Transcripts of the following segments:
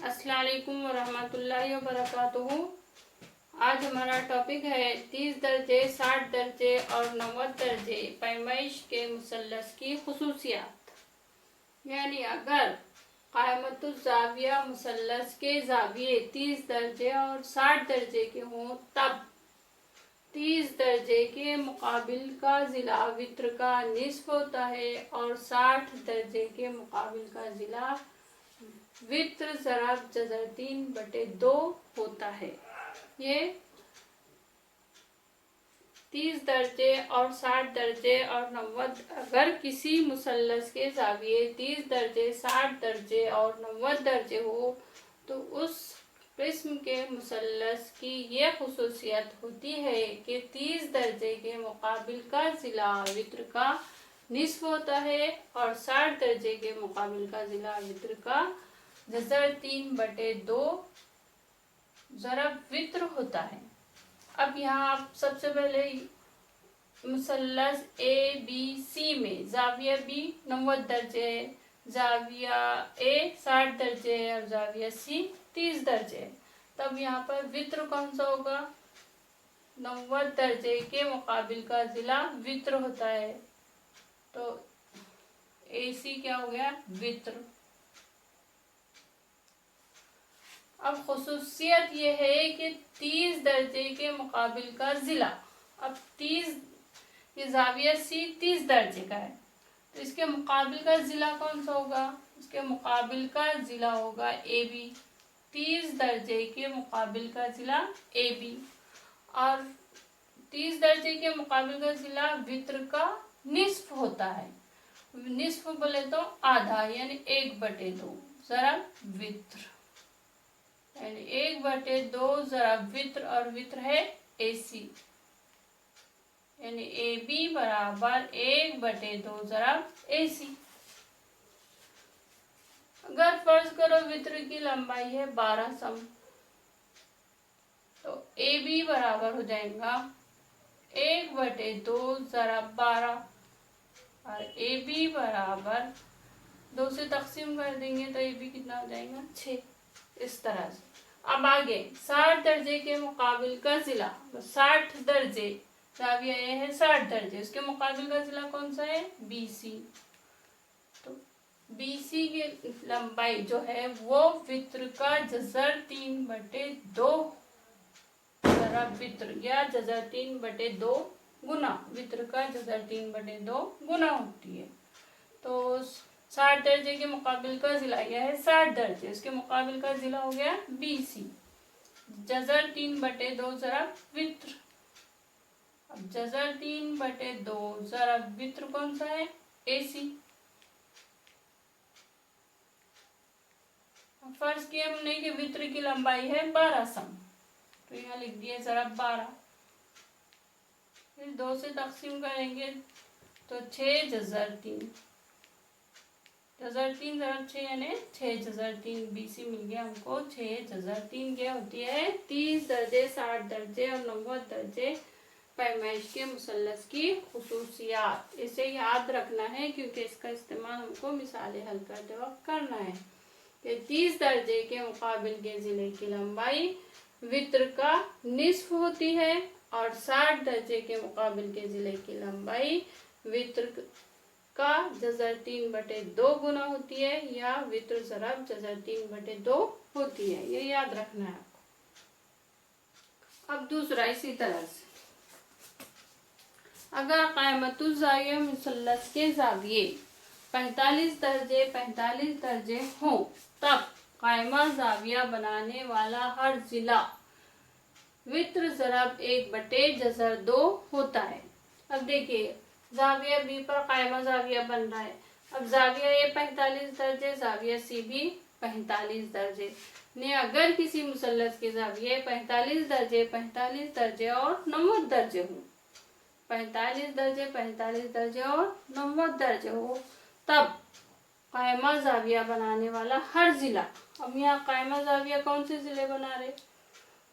अस्सलाम वालेकुम वरहमतुल्लाहि वबरकातुहू। आज हमारा टॉपिक है 30 दर्जे, 60 दर्जे और 90 दर्जे पैमाइश के मुसल्लस की खुसूसियात। यानी अगर क़ाइमतुज़्ज़ाविया मुसल्लस के ज़ाविये 30 दर्जे और 60 दर्जे के हों तब 30 दर्जे के मुकाबिल का ज़िला वित्र का निस्फ होता है और 60 दर्जे के मुकाबिल का ज़िला वित्र ज़रब जज़र 3/2 होता है। ये 30 दर्जे और 60 दर्जे और 90, अगर किसी मुसल्लस के ज़ाविये 30 दर्जे, 60 दर्जे और 90 दर्जे हो तो उस किस्म के मुसल्लस की ये खुसूसियत होती है कि 30 दर्जे के मुकाबिल का ज़िला वित्र का निस्फ होता है और 60 दर्जे के मुकाबिल का ज़िला वित्र का जज़र 3/2 ज़रब वित्र होता है। अब यहाँ आप सबसे पहले मुसल्लस ए बी सी में ज़ाविया बी 90 दर्जे है, ज़ाविया ए 60 दर्जे है और ज़ाविया सी 30 दर्जे है। तब यहाँ पर वित्र कौन सा होगा? 90 दर्जे के मुकाबिल का ज़िला वित्र होता है, तो ए सी क्या हो गया? वित्र। अब खुसूसियत ये है कि 30 दर्जे के मुकाबिल का ज़िला, अब 30 ये ज़ाविया सी 30 दर्जे का है तो इसके मुकाबिल का ज़िला कौन सा होगा? इसके मुकाबिल का ज़िला होगा ए बी। 30 दर्जे के मुकाबिल का ज़िला ए बी और 30 दर्जे के मुकाबिल का ज़िला वित्र का निस्फ होता है। निस्फ बोले तो आधा, यानी 1/2 ज़रब वित्र, यानी 1/2 ज़रब वित्र, और वित्र है ए सी, यानी ए बी बराबर 1/2 ज़रब ए सी। अगर फर्ज करो वित्र की लंबाई है 12 सम, तो ए बी बराबर हो जाएगा 1/2 ज़रब 12 और ए बी बराबर 2 से तकसीम कर देंगे तो ए बी कितना हो जाएगा? 6। इस तरह से अब आगे 60 दर्जे के मुकाबिल का ज़िला, 60 दर्जे ज़ाविया ए है 60 दर्जे, उसके मुकाबिल का ज़िला कौन सा है? B C. तो बी सी की लंबाई जो है वो वित्र का जज़र 3/2 ज़रब वित्र, या जज़र 3/2 गुना वित्र का जज़र 3/2 गुना होती है। तो 60 दर्जे के मुकाबिल का ज़िला यह है 60 दर्जे, उसके मुकाबिल का ज़िला हो गया बी सी, जज़र 3/2 ज़रब वित्र। अब जज़र 3/2 ज़रब वित्र कौन सा है? ए सी। फर्ज किया हमने कि वित्र की लंबाई है 12 सम, तो यहाँ लिख दिए ज़रब 12, फिर 2 से तकसीम करेंगे तो 6 जज़र 3, जज़र 3 ज़रब 6 यानी 6 जज़र 3 बी सी मिल गया हमको। 6 जज़र 3 क्या होती है? 30 दर्जे, 60 दर्जे और 90 दर्जे पैमाइश के मुसल्लस की खुसूसियात। इसे याद रखना है क्योंकि इसका इस्तेमाल हमको मिसालें हल करते वक्त करना है कि 30 दर्जे के मुकाबिल के ज़िले की लंबाई वित्र का निस्फ होती है और 60 दर्जे के मुकाबिल के ज़िले की लंबाई वित्र का जज़र 3/2 गुना होती है, या वित्र ज़रब जज़र 3/2 होती है। ये याद रखना है आपको। अब दूसरा इसी तरह से अगर क़ाइमतुज़्ज़ाविया मुसल्लस के ज़ाविये 45 दर्जे हों तब क़ाइमा ज़ाविया बनाने वाला हर ज़िला वित्र ज़रब 1/जज़र 2 होता है। अब देखिए ज़ाविया बी पर क़ाइमा ज़ाविया बन रहा है। अब ज़ाविया ए 45 दर्जे, ज़ाविया सी भी 45 दर्जे ने अगर किसी मुसल्लस के ज़ाविये 45 दर्जे, 45 दर्जे और 90 दर्जे हों, 45 दर्जे, 45 दर्जे और 90 दर्जे हो तब क़ाइमा ज़ाविया बनाने वाला हर ज़िला, अब यहाँ क़ाइमा ज़ाविया कौन से ज़िले बना रहे?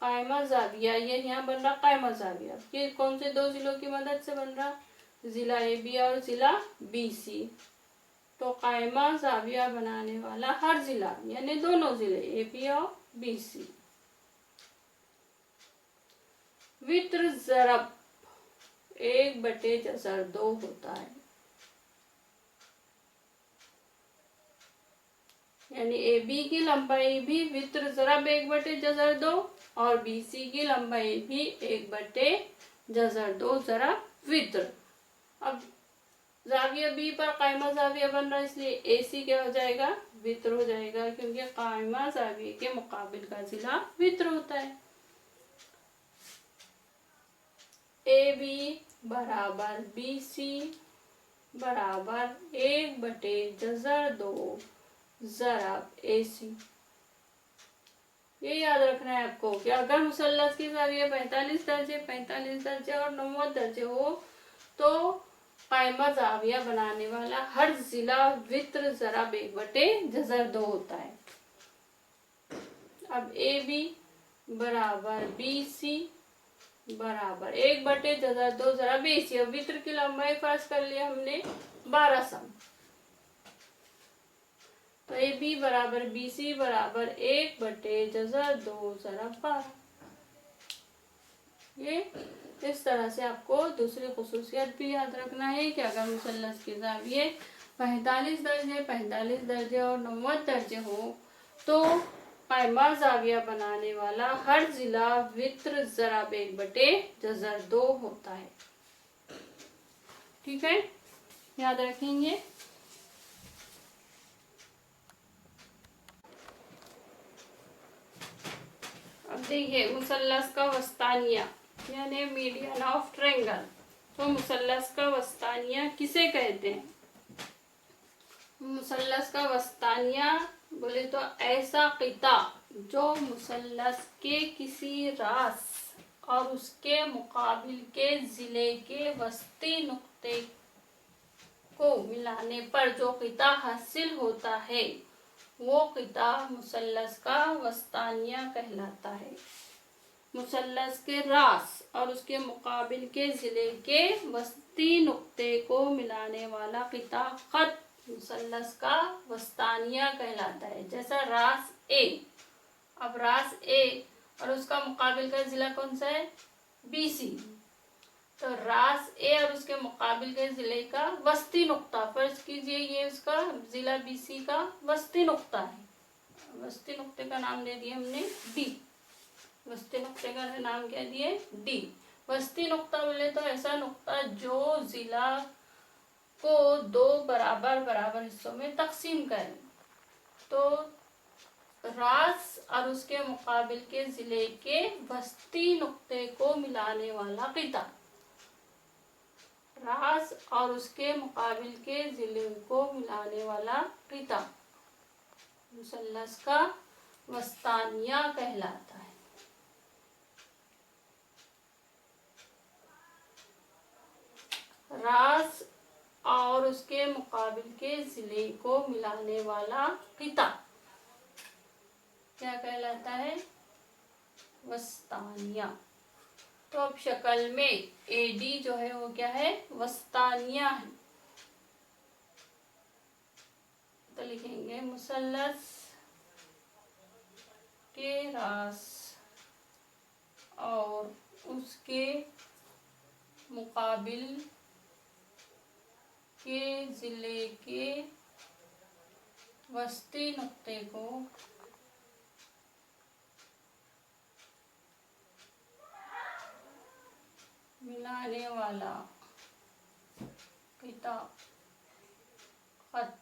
क़ाइमा ज़ाविया ये यहाँ बन रहा क़ाइमा ज़ाविया, ये कौन से 2 ज़िलों की मदद से बन रहा? ज़िला ए बी और ज़िला बी सी। तो कायमा जाविया बनाने वाला हर जिला, यानी दोनों जिले एबी और बीसी। वित्र ज़रब 1/2 होता है, यानी ए बी की लंबाई भी वित्र ज़रब 1/2 और बी सी की लंबाई भी 1/2 ज़रब वित्र। अब जाविया बी पर कायमा जाविया बन रहा है, इसलिए ए सी क्या हो जाएगा, वित्र हो जाएगा, क्योंकि कायमा जाविया के मुकाबिल का जिला वित्र होता है। ए बी बराबर बी सी बराबर 1/2 ज़रब ए सी। ये याद रखना है आपको कि अगर मुसल्लस की जाविया 45 दर्जे और 90 दर्जे हो तो कायमा जाविया बनाने वाला हर जिला वित्र ज़रब 1/2 होता है। अब ए बी बराबर बी सी बराबर 1/2 ज़रब ए सी। अब वित्र की लंबाई फर्ज कर लिया हमने 12 सम, तो ए बी बराबर बी सी बराबर 1/2 ज़रब 12। ये इस तरह से आपको दूसरी खुसूसियत भी याद रखना है कि अगर मुसल्लस के जाविये 45 दर्जे और 90 दर्जे हो तो कायमा जाविया बनाने वाला हर जिला वित्र ज़रब 1/2 होता है। ठीक है, याद रखेंगे। अब देखिए मुसल्लस का वस्तानिया यानी मीडियन ऑफ ट्रायंगल। तो मुसल्लस का वस्तानिया किसे कहते हैं? मुसल्लस का वस्तानिया बोले तो ऐसा क़िता जो मुसल्लस के किसी रास और उसके मुकाबिल के ज़िले के वस्ती नुक्ते को मिलाने पर जो क़िता हासिल होता है वो क़िता मुसल्लस का वस्तानिया कहलाता है। मुसल्लस के रास और उसके मुकाबिल के ज़िले के वस्ती नुक्ते को मिलाने वाला क़िता ख़त मुसल्लस का वस्तानिया कहलाता है। जैसा रास ए, अब रास ए और उसका मुकाबिल का ज़िला कौन सा है, बी सी, तो रास ए और उसके मुकाबिल के ज़िले का वस्ती नुक्ता फर्ज कीजिए ये उसका ज़िला बी सी का वस्ती नुक्ता है। वस्ती नुक्ते का नाम दे दिया हमने डी। वस्ती नुक्ते का नाम क्या दिए, डी। वस्ती नुक्ता बोले तो ऐसा नुक्ता जो जिला को 2 बराबर हिस्सों में तकसीम करे। तो रास और उसके मुकाबिल के जिले के वस्ती नुक्ते को मिलाने वाला क़िता, रास और उसके मुकाबिल के जिले को मिलाने वाला क़िता मुसल्लस का वस्तानिया कहलाता है। रास और उसके मुकाबिल के ज़िले को मिलाने वाला क़िता क्या कहलाता है, वस्तानिया। तो अब शक्ल में एडी जो है वो क्या है, वस्तानिया है। तो लिखेंगे मुसल्लस के रास और उसके मुकाबिल के ज़िले के वस्ती नुक्ते को मिलाने वाला क़िता ख़त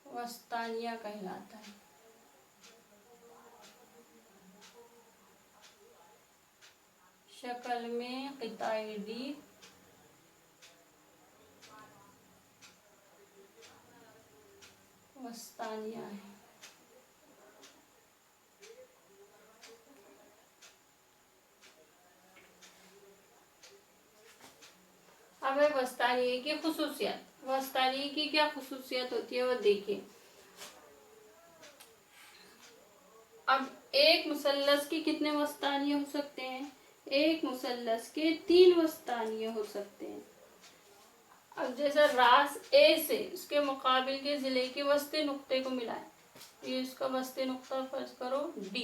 वस्तानिया कहलाता है। शक्ल में क़िता एडी वस्तानिया है। अब है वस्तानिये की खुसूसियत। वस्तानिये की क्या खुसूसियत होती है वो देखिए। अब एक मुसल्लस के कितने वस्तानिये हो सकते हैं, एक मुसल्लस के 3 वस्तानिये हो सकते हैं। अब जैसे रास ए से उसके मुकाबिल के जिले के वस्ती नुक्ते को मिलाए, ये इसका वस्ती नुक्ता फर्ज करो डी,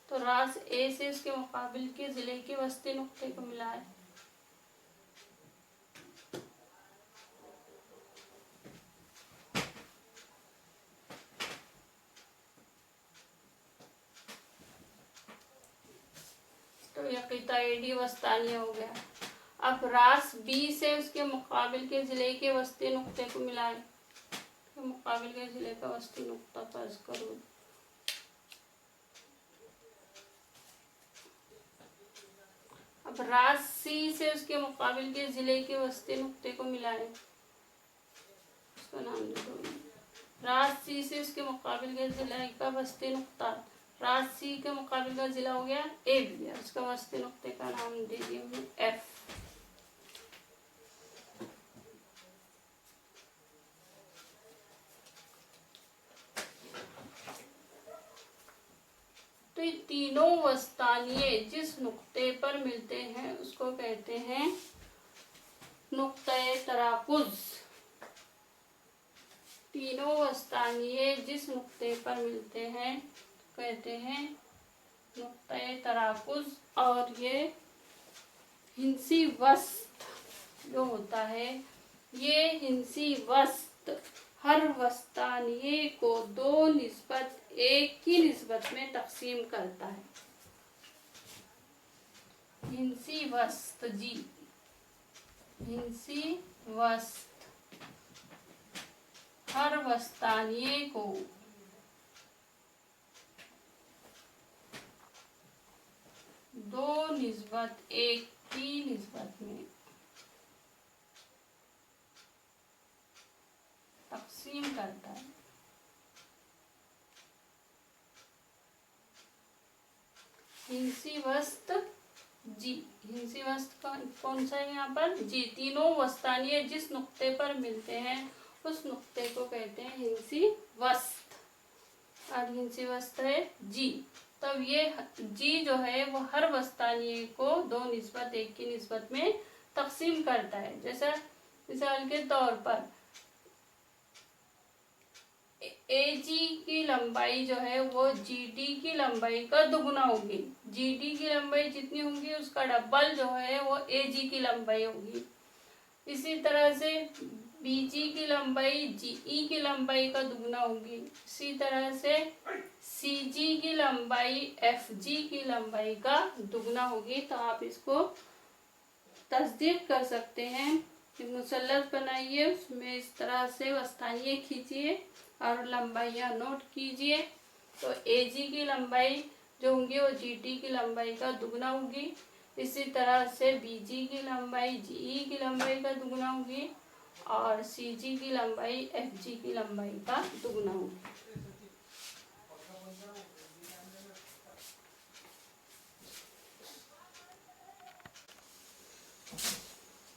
तो रास ए से उसके मुकाबिल के जिले के वस्ती नुक्ते को मिलाए, तो यह किता एडी वस्तानिया हो गया। अब रास बी से उसके मुकाबिल के जिले के वस्ती नुक्ते को मिलाए, के मुकाबिल के जिले का वस्ती नुक्ता फर्ज करो, अब रास सी से उसके मुकाबिल के जिले के वस्ती नुक्ते को मिलाए, उसका नाम दे दो, रास सी से उसके मुकाबिल के जिले का वस्ती नुक्ता, रास सी के मुकाबिल का जिला हो गया ए बी, उसका वस्ती नुक्ते का नाम दे दिया हमने एफ। तो ये तीनों वस्तानिये जिस नुक्ते पर मिलते हैं उसको कहते हैं नुक्ते तराकुज। तीनों वस्तानिये जिस नुक्ते पर मिलते हैं कहते हैं नुक्ते तराकुज। और ये हिंसी वस्त जो होता है, ये हिंसी वस्त हर वस्तानिये को 2:1 की निस्बत में तकसीम करता है। हिंसी वस्त जी, हिंसी वस्त हर वस्तानिये को 2:1 की निस्बत में तकसीम करता है। हिंसी वस्त जी, हिंसी वस्त कौन सा है यहाँ पर जी, तीनों वस्तानिये जिस नुक्ते पर मिलते हैं उस नुक्ते को कहते हैं हिंसी वस्त, और हिंसी वस्त है जी। तब ये जी जो है वो हर वस्तानिये को 2:1 की निस्बत में तकसीम करता है। जैसा मिसाल के तौर पर AG की लंबाई जो है वो GD की लंबाई का दुगुना होगी। GD की लंबाई जितनी होगी उसका डबल जो है वो AG की लंबाई होगी। इसी तरह से BG की लंबाई GE की लंबाई का दुगुना होगी। इसी तरह से CG की लंबाई FG की लंबाई का दुगुना होगी। तो आप इसको तस्दीक कर सकते हैं। मुसल्लस बनाइए, उसमें इस तरह से वस्तानिये खींचिए और लंबाइयाँ नोट कीजिए। तो AG की लंबाई जो होंगी वो GT की लंबाई का दुगुना होगी। इसी तरह से BG की लंबाई GE की लंबाई का दुगुना होगी और CG की लंबाई FG की लंबाई का दुगुना होगी।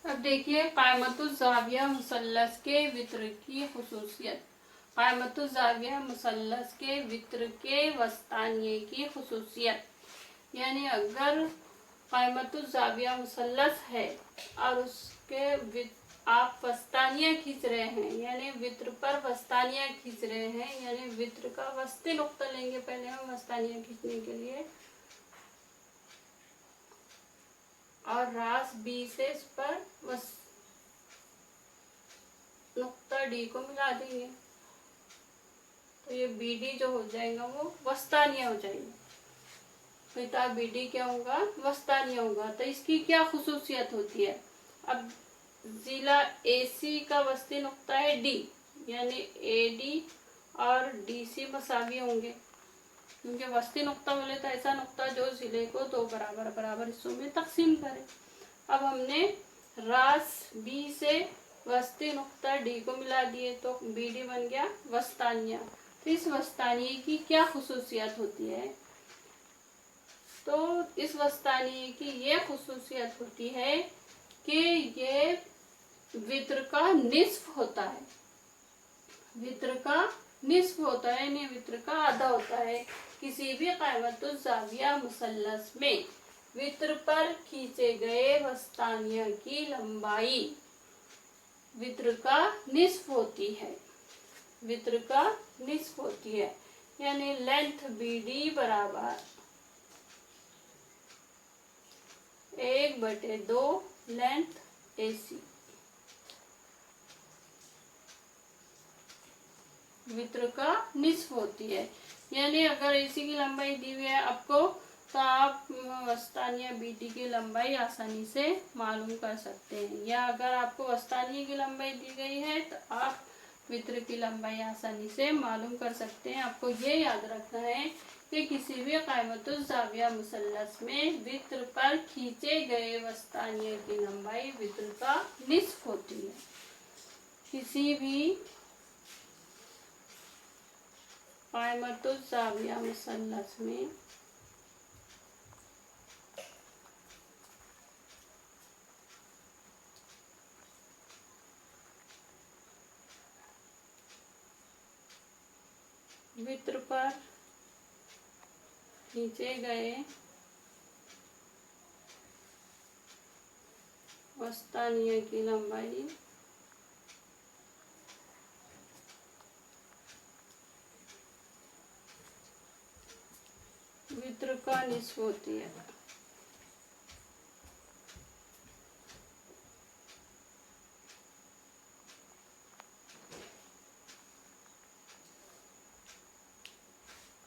अब देखिए क़ाइमतुज़्ज़ाविया मुसल्लस के वित्र की खुसूसियत। क़ाइमतुज़्ज़ाविया मुसल्लस के वित्र के वस्तानिये की खुसूसियत, यानी अगर क़ाइमतुज़्ज़ाविया मुसल्लस है और उसके आप वस्तानिया खींच रहे हैं, यानी वित्र पर वस्तानिया खींच रहे हैं, यानी वित्र का वस्ती नुक्ता लेंगे पहले हम वस्तानिया खींचने के लिए, और रास बी से इस पर नुक्ता डी को मिला देंगे, तो ये BD जो हो जाएगा वो वस्तानिया हो जाएगी। किताब BD क्या होगा, वस्तानिया होगा। तो इसकी क्या खुसूसियत होती है। अब जिला AC का वस्ती नुक्ता है D, यानी AD और DC मसावी होंगे, क्योंकि वस्ती नुक्ता बोले तो ऐसा नुक्ता जो जिले को 2 बराबर बराबर हिस्सों में तकसीम करे। अब हमने रास B से वस्ती नुक्ता D को मिला दिए तो BD बन गया वस्तानिया। तो इस वस्तानिये की क्या खुसूसियत होती है, तो इस वस्तानिये की ये खुसूसियत होती है कि ये वित्र का निस्फ होता है, वित्र का निस्फ होता है, यानी वित्र का आधा होता है। किसी भी क़ाइमतुज़्ज़ाविया मुसल्लस में वित्र पर खींचे गए वस्तानिया की लंबाई वितृका निस्फ होती है, वितृका निस्फ होती है, यानी लेंथ BD बराबर 1/2 लेंथ AC। वितृका निस्फ होती है, यानी अगर AC की लंबाई दी हुई है आपको, तो आप वस्तानीय BD की लंबाई आसानी से मालूम कर सकते हैं, या अगर आपको वस्तानीय की लंबाई दी गई है तो आप वितृक की लंबाई आसानी से मालूम कर सकते हैं। आपको ये याद रखना है कि किसी भी क़ाइमतुज़्ज़ाविया मुसल्लस में वित्र पर खींचे गए वस्तानीय की लंबाई वित्र का निस्फ होती है। किसी भी क़ाइमतुज़्ज़ाविया मुसल्लस में वित्र पर खींचे गए वस्तानीय की लंबाई वित्र का निस्फ होती है।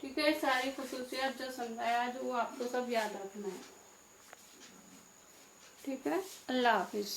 ठीक है, सारी खुसूसियत जो समझाया आज वो आपको सब याद रखना है। ठीक है, अल्लाह हाफिज।